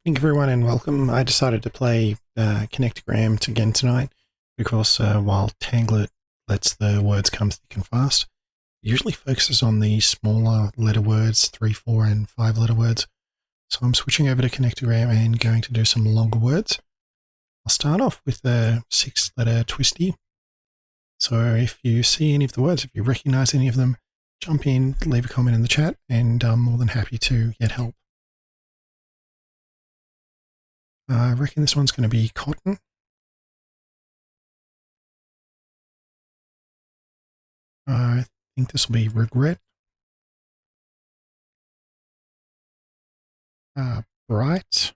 Thank you everyone and welcome. I decided to play Connectagram again tonight because while Tanglet lets the words come thick and fast, it usually focuses on the smaller letter words, 3, 4 and 5 letter words. So I'm switching over to Connectagram and going to do some longer words. I'll start off with a 6-letter twisty. So if you see any of the words, if you recognize any of them, jump in, leave a comment in the chat, and I'm more than happy to get help. I reckon this one's going to be cotton. I think this will be regret. Bright.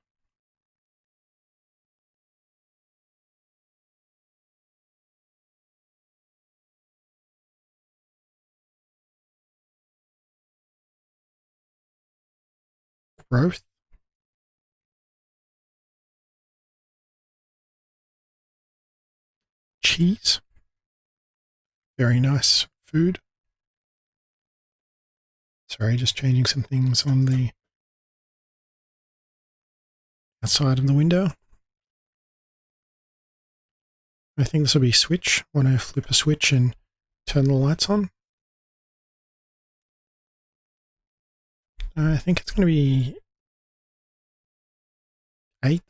Growth. Cheese. Very nice food. Sorry, just changing some things on the outside of the window. I think this will be switch. Want to flip a switch and turn the lights on. I think it's going to be 8th.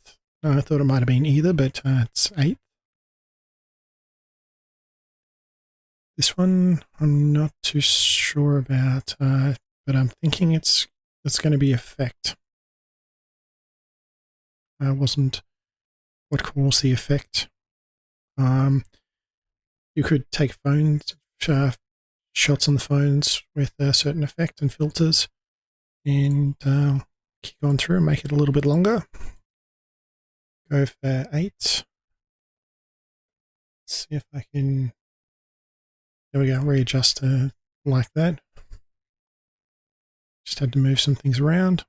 I thought it might have been either, but it's 8th. This one I'm not too sure about, but I'm thinking it's going to be effect. Wasn't what caused the effect. You could take phones, shots on the phones with a certain effect and filters, and keep on through and make it a little bit longer. Go for 8. Let's see if I can. There we go. Readjust like that. Just had to move some things around.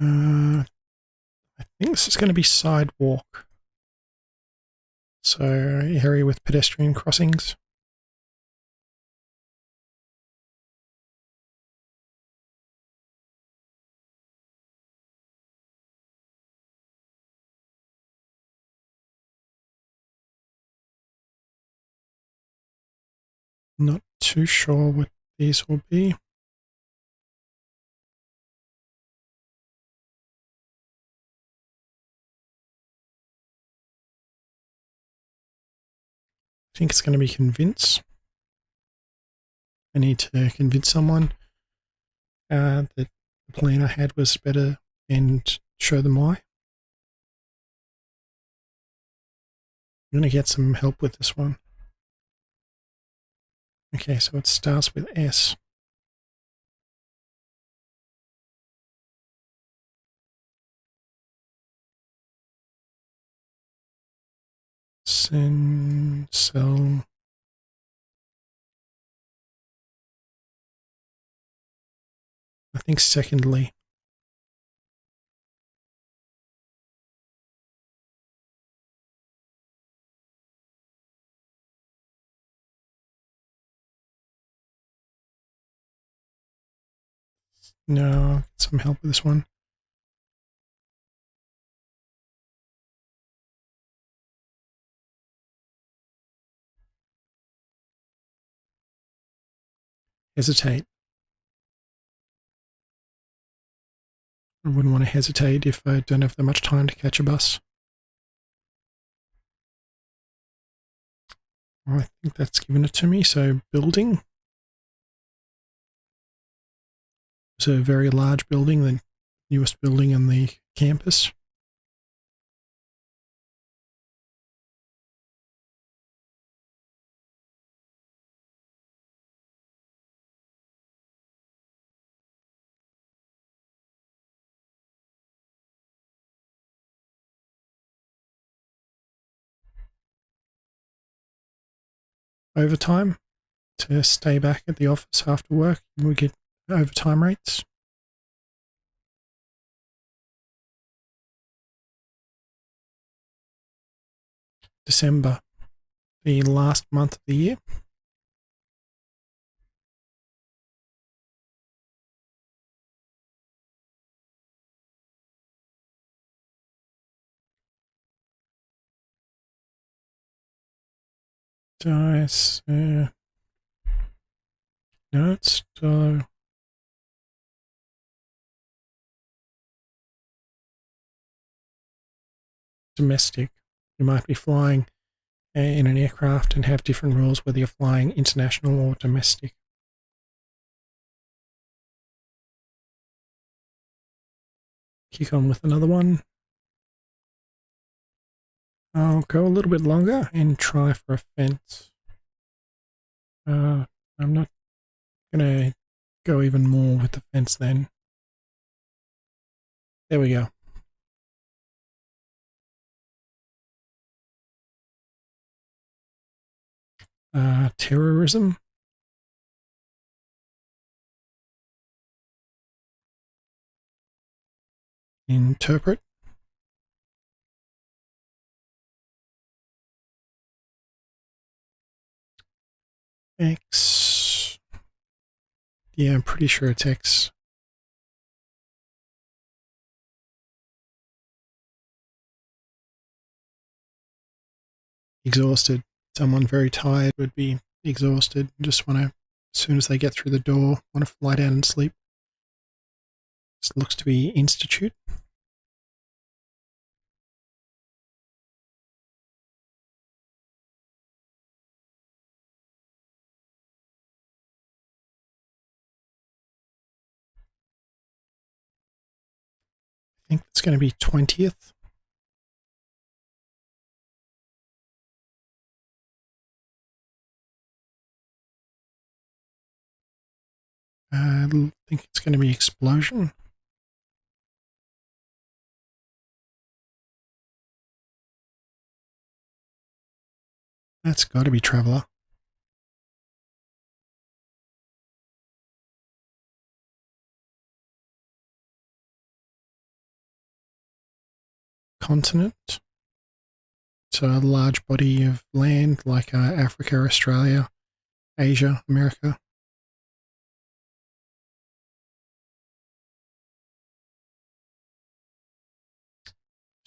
I think this is going to be sidewalk. So area with pedestrian crossings. Not too sure what these will be. I think it's going to be convince. I need to convince someone that the plan I had was better and show them why. I'm going to get some help with this one. Okay, so it starts with S. Send, sell. I think secondly. No, get some help with this one. Hesitate. I wouldn't want to hesitate if I don't have that much time to catch a bus. I think that's given it to me. So building. It's a very large building, the newest building on the campus. Overtime. To stay back at the office after work, we get overtime rates. December, the last month of the year. Dice, no, it's domestic. You might be flying in an aircraft and have different rules whether you're flying international or domestic. Kick on with another one. I'll go a little bit longer and try for a fence. I'm not going to go even more with the fence then. There we go. Terrorism. Interpret. X. Yeah, I'm pretty sure it's X. Exhausted. Someone very tired would be exhausted. Just want to, as soon as they get through the door, want to lie down and sleep. This looks to be institute. I think it's going to be 20th. I think it's going to be explosion. That's got to be traveler. Continent. So a large body of land like Africa, Australia, Asia, America.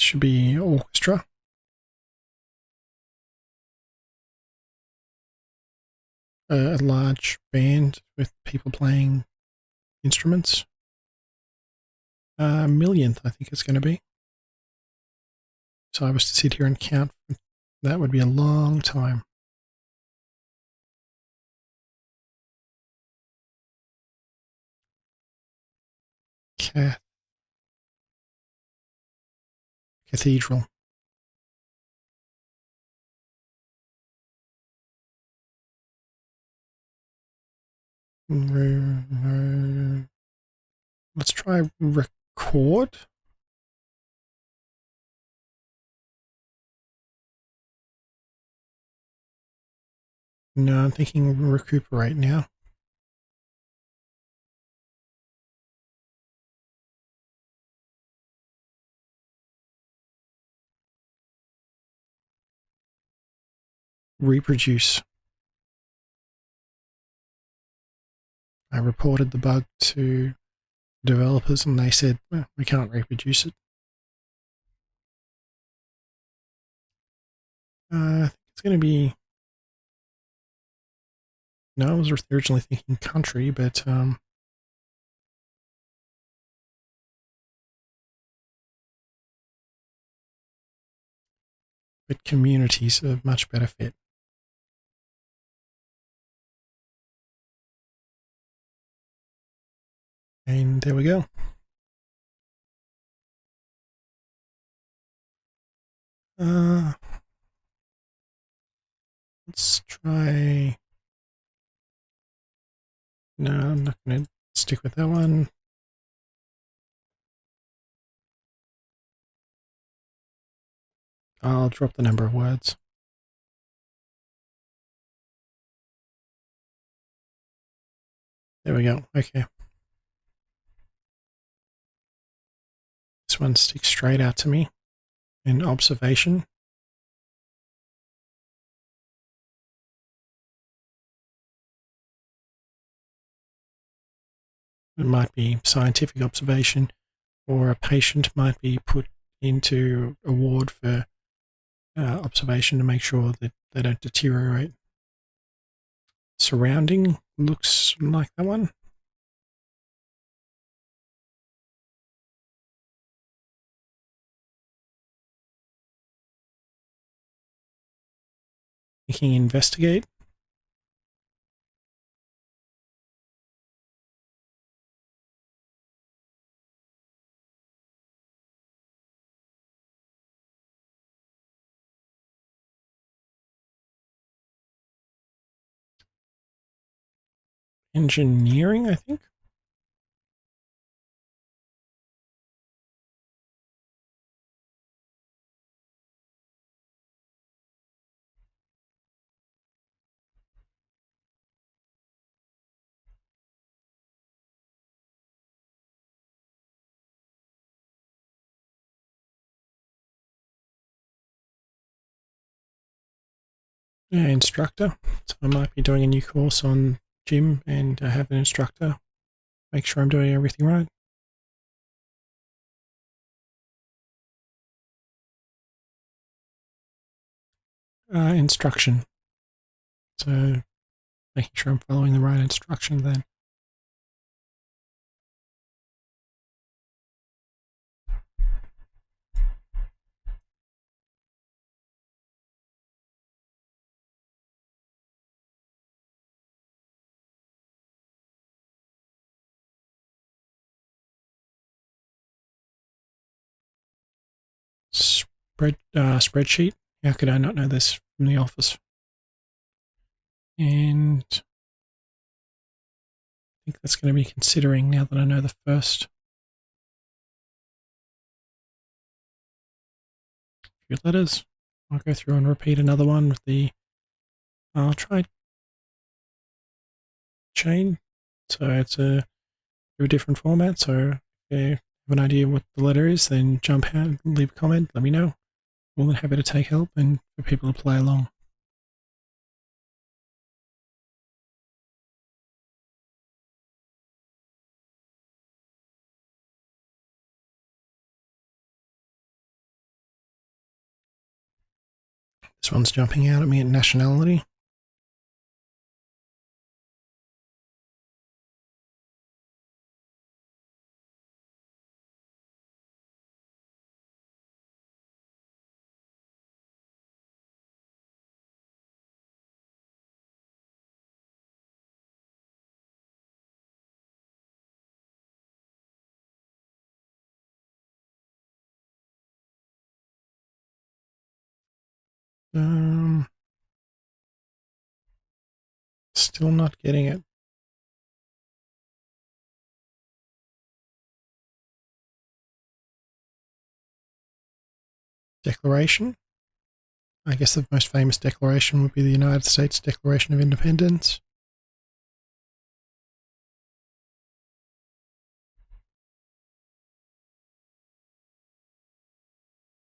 Should be orchestra. A large band with people playing instruments. Millionth, I think it's going to be. So I was to sit here and count. That would be a long time. Cathedral. Let's try record. No, I'm thinking recuperate now. Reproduce. I reported the bug to developers and they said, well, we can't reproduce it. I think it's going to be... No, I was originally thinking country, but communities are much better fit. And there we go. Let's try... No, I'm not going to stick with that one. I'll drop the number of words. There we go. Okay. This one sticks straight out to me. In observation. It might be scientific observation, or a patient might be put into a ward for observation to make sure that they don't deteriorate. Surrounding looks like that one. Thinking investigate. Engineering, I think. Yeah, instructor. So I might be doing a new course on gym and I have an instructor. Make sure I'm doing everything right. Instruction. So making sure I'm following the right instruction then. Spreadsheet. How could I not know this from the office? And I think that's going to be considering now that I know the first few letters. I'll go through and repeat another one with the, I'll try chain. So it's a different format. So if you have an idea what the letter is, then jump out, leave a comment, let me know. More than happy to take help and for people to play along. This one's jumping out at me at nationality. Still not getting it. Declaration. I guess the most famous declaration would be the United States Declaration of Independence.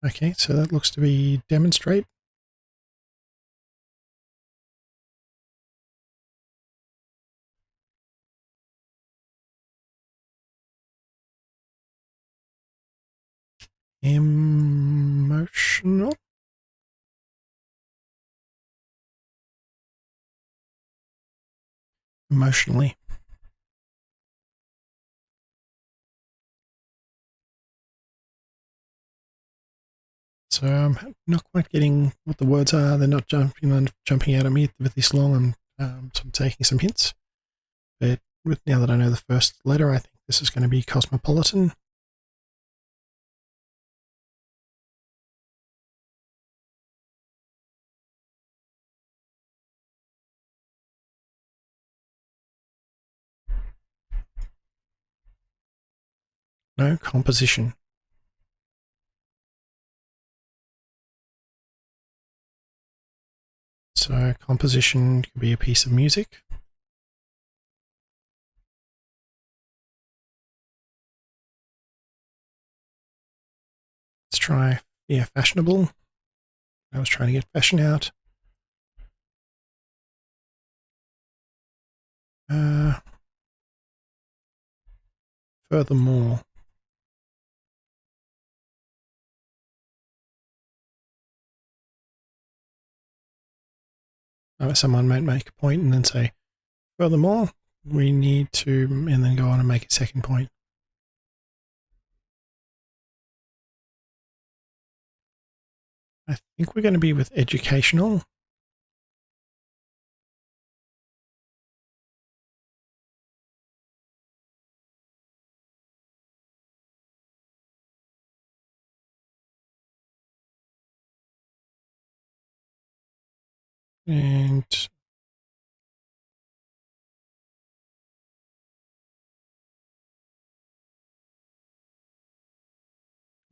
Okay, so that looks to be demonstrate. Emotional. Emotionally. So I'm not quite getting what the words are. They're not jumping out at me with this long. I'm sort of taking some hints. But now that I know the first letter, I think this is going to be cosmopolitan. No, composition. So composition could be a piece of music. Let's try, yeah, fashionable. I was trying to get fashion out. furthermore. Someone might make a point and then say, furthermore, we need to, and then go on and make a second point. I think we're going to be with educational. And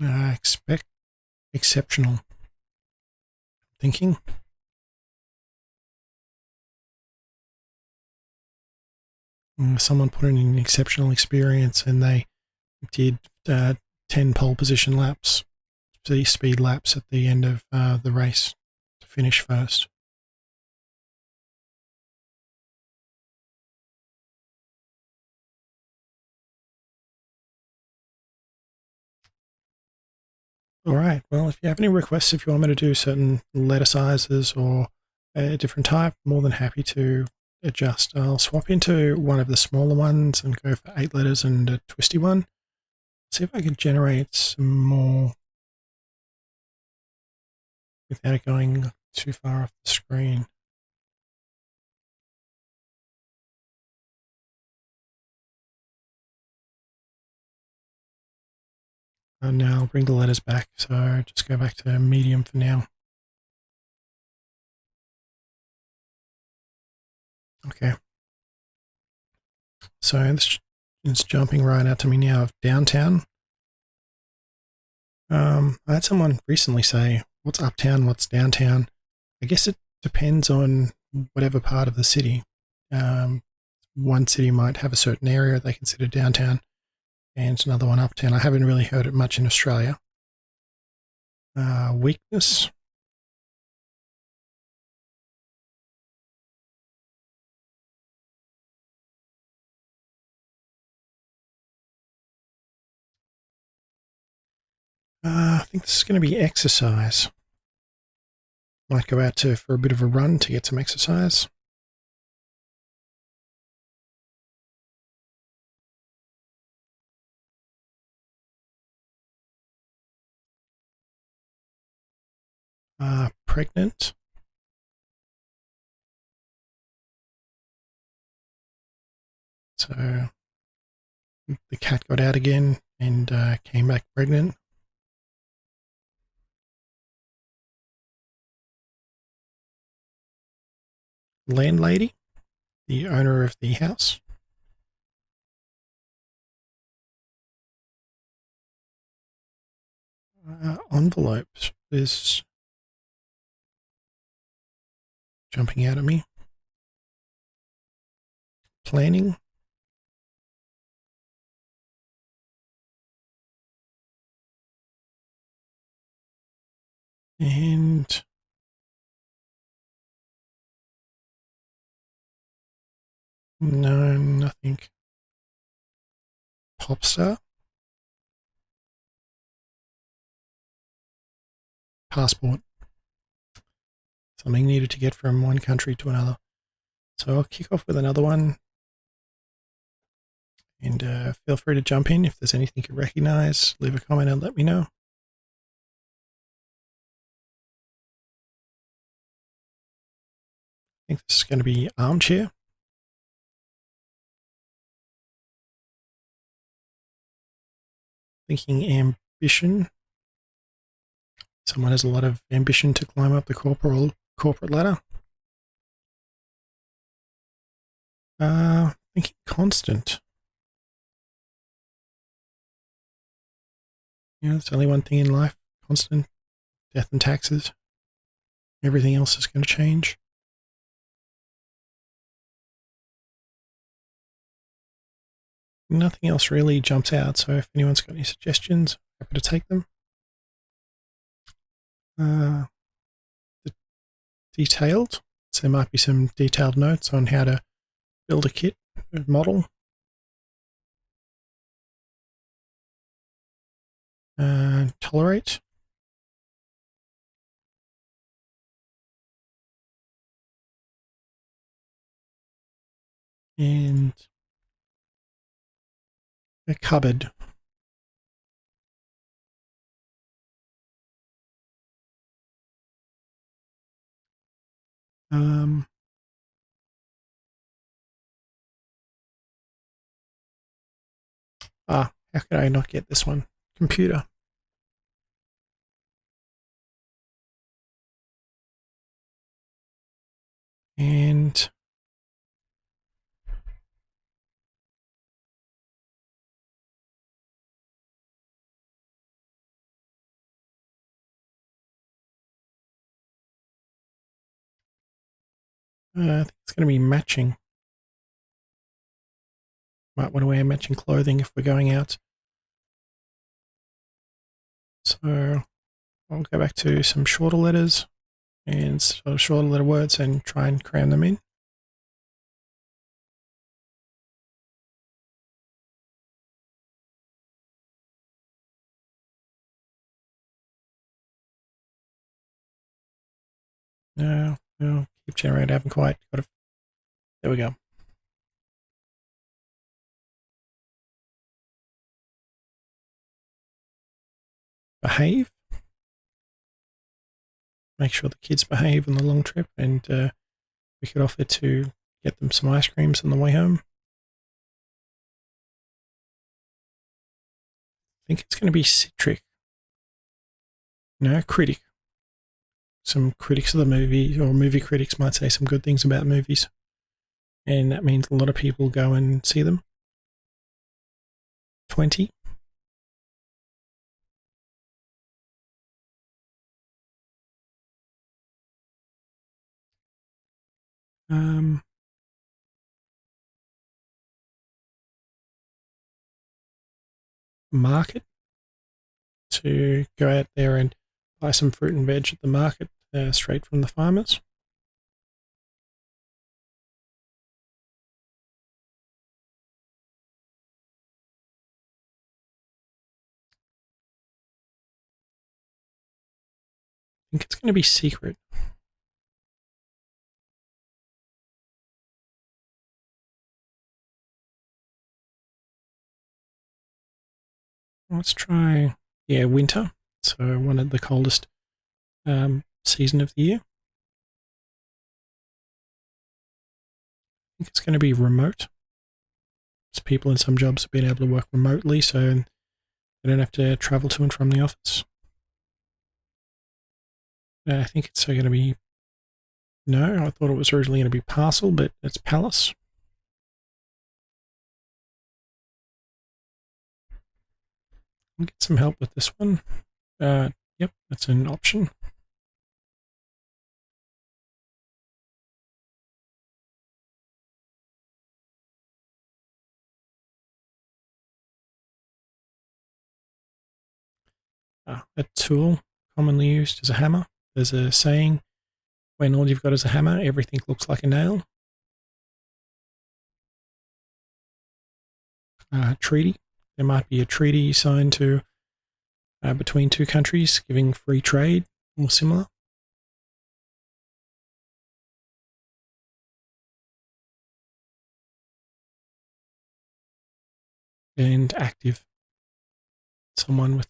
expect exceptional thinking. Someone put in an exceptional experience and they did 10 pole position laps, the speed laps at the end of the race to finish first. All right. Well, if you have any requests, if you want me to do certain letter sizes or a different type, more than happy to adjust. I'll swap into one of the smaller ones and go for 8 letters and a twisty one. See if I can generate some more without it going too far off the screen. And now I'll bring the letters back. So just go back to medium for now. Okay. So it's jumping right out to me now of downtown. I had someone recently say, what's uptown, what's downtown? I guess it depends on whatever part of the city. One city might have a certain area they consider downtown and another one uptown. I haven't really heard it much in Australia. Weakness. I think this is going to be exercise. Might go out for a bit of a run to get some exercise. Pregnant. So the cat got out again and came back pregnant. Landlady, the owner of the house. Envelopes is jumping out at me. Planning. And no, nothing. Pop star. Passport. Something needed to get from one country to another. So I'll kick off with another one. And feel free to jump in if there's anything you recognize. Leave a comment and let me know. I think this is going to be armchair. Thinking ambition. Someone has a lot of ambition to climb up the corporate ladder. Thinking constant. There's only one thing in life, constant: death and taxes. Everything else is going to change. Nothing else really jumps out, so if anyone's got any suggestions, happy to take them. Detailed, so there might be some detailed notes on how to build a kit, a model. tolerate. And a cupboard. Um, how could I not get this one? Computer. And I think it's going to be matching. Might want to wear matching clothing if we're going out. So I'll go back to some shorter letters and sort of shorter letter words and try and cram them in. No, keep generating. I haven't quite got it. There we go. Behave. Make sure the kids behave on the long trip, and we could offer to get them some ice creams on the way home. I think it's going to be citric. No, critic. Some critics of the movie, or movie critics, might say some good things about movies. And that means a lot of people go and see them. 20. Market. To go out there and buy some fruit and veg at the market straight from the farmers. I think it's going to be secret. Let's try, winter. So one of the coldest season of the year. I think it's going to be remote. So people in some jobs have been able to work remotely, so they don't have to travel to and from the office. I think it's going to be, no, I thought it was originally going to be parcel, but it's palace. I'll get some help with this one. Yep, that's an option. A tool commonly used is a hammer. There's a saying, when all you've got is a hammer, everything looks like a nail. Treaty. There might be a treaty signed to between two countries giving free trade or similar. And active. Someone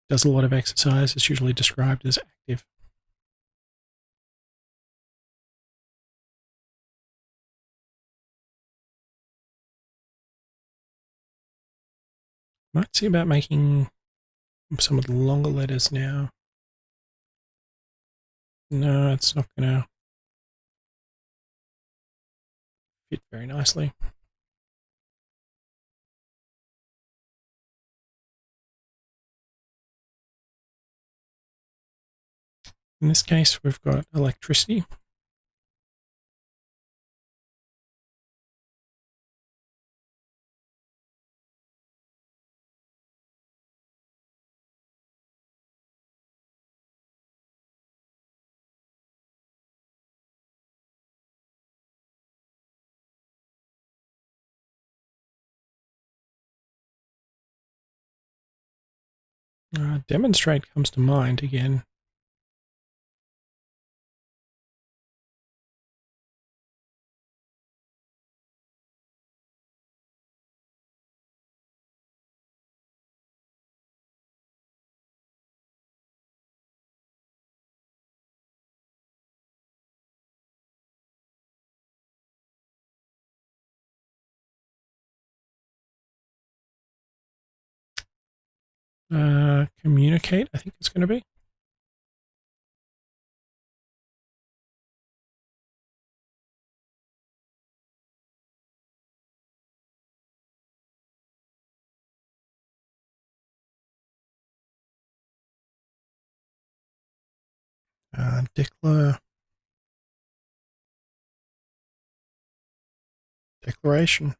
does a lot of exercise is usually described as active. Might see about making some of the longer letters now. No, it's not going to fit very nicely. In this case, we've got electricity. Demonstrate comes to mind again. Communicate, I think it's going to be. Declaration.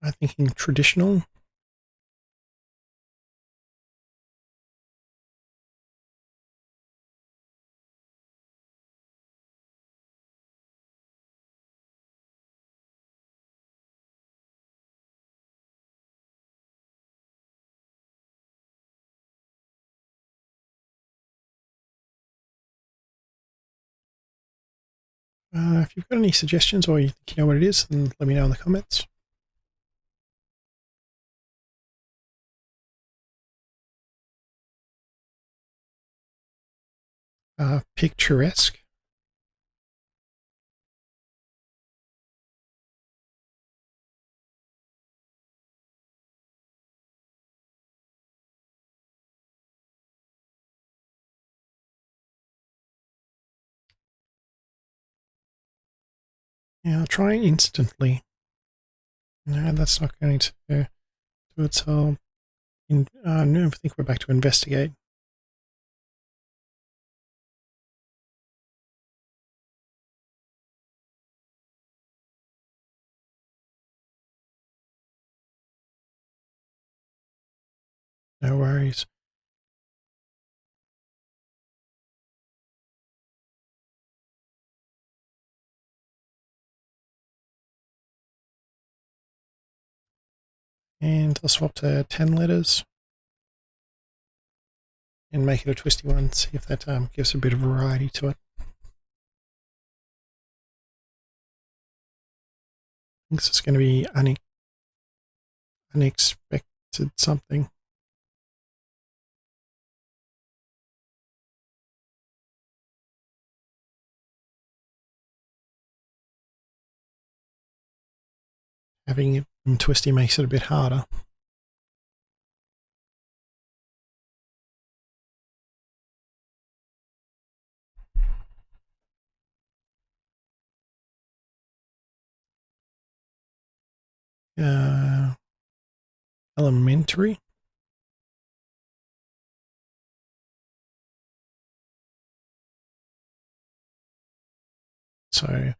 I'm thinking traditional. If you've got any suggestions or you think you know what it is, then let me know in the comments. Picturesque. Yeah, I'll try instantly. No, that's not going to do it. So no, I think we're back to investigate. No worries. And I'll swap to 10 letters and make it a twisty one. See if that gives a bit of variety to it. I think this is going to be unexpected something. Having it twisty makes it a bit harder. Elementary. So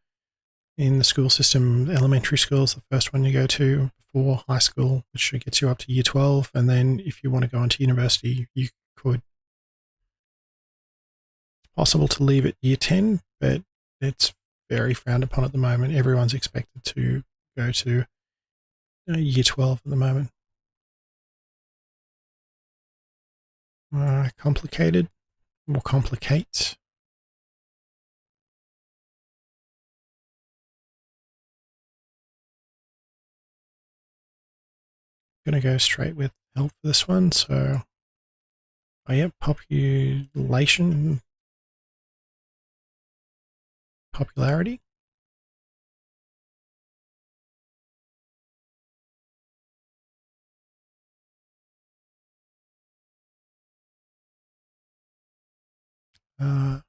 in the school system, elementary school is the first one you go to before high school, which gets you up to year 12. And then if you want to go into university, you could. It's possible to leave at year 10, but it's very frowned upon at the moment. Everyone's expected to go to year 12 at the moment. Complicated or complicate. Going to go straight with help for this one. So, population, popularity. Uh,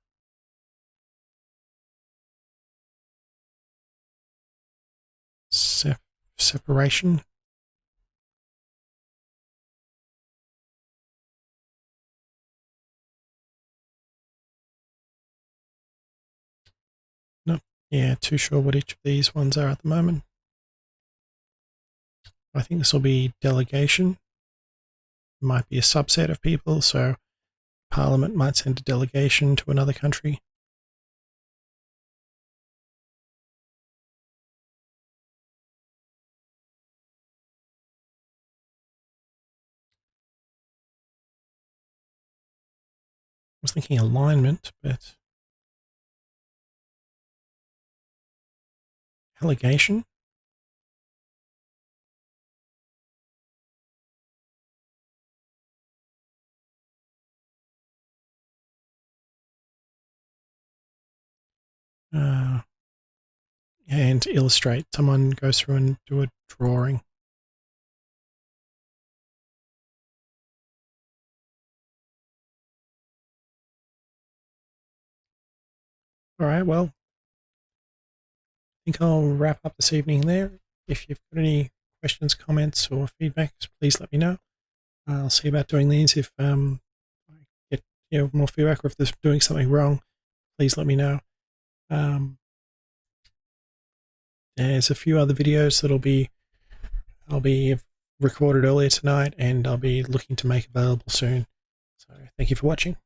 separation. Yeah, too sure what each of these ones are at the moment. I think this will be delegation. Might be a subset of people, so Parliament might send a delegation to another country. I was thinking alignment, but allegation? Uh, and illustrate. Someone goes through and do a drawing. All right, well, I think I'll wrap up this evening there. If you've got any questions, comments, or feedback, please let me know. I'll see about doing these. If I get more feedback, or if there's doing something wrong, please let me know. There's a few other videos I'll be recorded earlier tonight, and I'll be looking to make available soon. So thank you for watching.